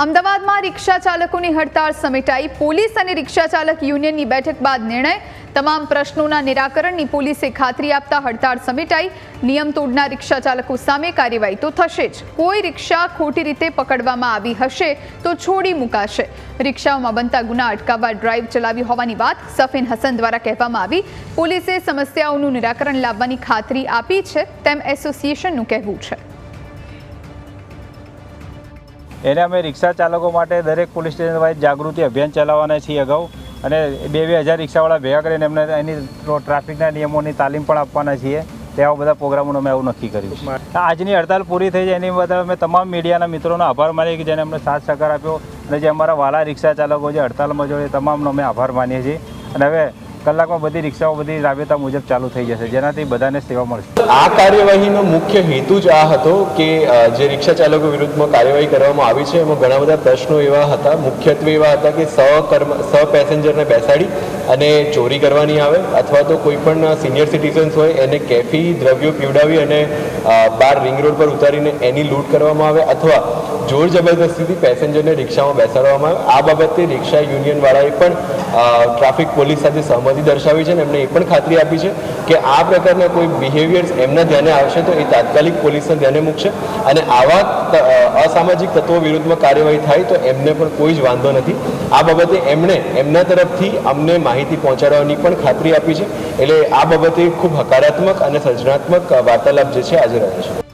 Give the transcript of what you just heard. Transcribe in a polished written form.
અમદાવાદમાં રિક્ષા ચાલકોની હડતાળ સમેટાઈ। પોલીસ અને રિક્ષા ચાલક યુનિયનની બેઠક બાદ નિર્ણય। તમામ પ્રશ્નોના નિરાકરણની પોલીસે ખાતરી આપતા હડતાળ સમેટાઈ। નિયમ તોડનાર રિક્ષા ચાલકો સામે કાર્યવાહી તો થશે જ। કોઈ રિક્ષા ખોટી રીતે પકડવામાં આવી હશે તો છોડી મુકાશે। રિક્ષાઓમાં બનતા ગુના અટકાવવા ડ્રાઈવ ચલાવી હોવાની વાત સફીન હસન દ્વારા કહેવામાં આવી। પોલીસે સમસ્યાઓનું નિરાકરણ લાવવાની ખાતરી આપી છે તેમ એસોસિએશનનું કહેવું છે। એને અમે રિક્ષા ચાલકો માટે દરેક પોલીસ સ્ટેશન વાઇઝ જાગૃતિ અભિયાન ચલાવવાના છીએ અગાઉ, અને 2,000 રિક્ષાવાળા ભેગા કરીને એમને એની ટ્રાફિકના નિયમોની તાલીમ પણ આપવાના છીએ। તેવા બધા પ્રોગ્રામોનું અમે એવું નક્કી કર્યું છે। આજની હડતાલ પૂરી થઈ જાય એની બદલ અમે તમામ મીડિયાના મિત્રોનો આભાર માનીએ કે જેને અમને સાથ સહકાર આપ્યો, અને જે અમારા વાલા રિક્ષા ચાલકો જે હડતાલમાં જોડે તમામનો અમે આભાર માનીએ છીએ। અને હવે કલાકમાં બધી રિક્ષાઓ બધી રાબેતા મુજબ ચાલુ થઈ જશે, જેનાથી બધાને સેવા મળશે। આ કાર્યવાહીનો મુખ્ય હેતુ જ આ હતો કે જે રિક્ષા ચાલકો વિરુદ્ધમાં કાર્યવાહી કરવામાં આવી છે એમાં ઘણા બધા પ્રશ્નો એવા હતા, મુખ્યત્વે એવા હતા કે સહ પેસેન્જરને બેસાડી અને ચોરી કરવાની આવે, અથવા તો કોઈ પણ સિનિયર સિટીઝન્સ હોય એને કેફી દ્રવ્યો પીવડાવી અને બાર રિંગ રોડ પર ઉતારીને એની લૂંટ કરવામાં આવે, અથવા જોર જબરદસ્તીથી પેસેન્જરને રિક્ષામાં બેસાડવામાં આવે। આ બાબતે રિક્ષા યુનિયનવાળાએ પણ ટ્રાફિક પોલીસ સાથે સહમતિ દર્શાવી છે અને એમને એ પણ ખાતરી આપી છે કે આ પ્રકારના કોઈ બિહેવિયર્સ એમના ધ્યાને આવશે તો એ તાત્કાલિક પોલીસના ધ્યાને મૂકશે, અને આવા અસામાજિક તત્વો વિરુદ્ધમાં કાર્યવાહી થાય તો એમને પણ કોઈ જ વાંધો નથી। આ બાબતે એમણે એમના તરફથી અમને માહિતી પહોંચાડવાની પણ ખાતરી આપી છે। એટલે આ બાબતે ખૂબ હકારાત્મક અને સર્જનાત્મક વાર્તાલાપ જે છે આજે રહ્યો છે।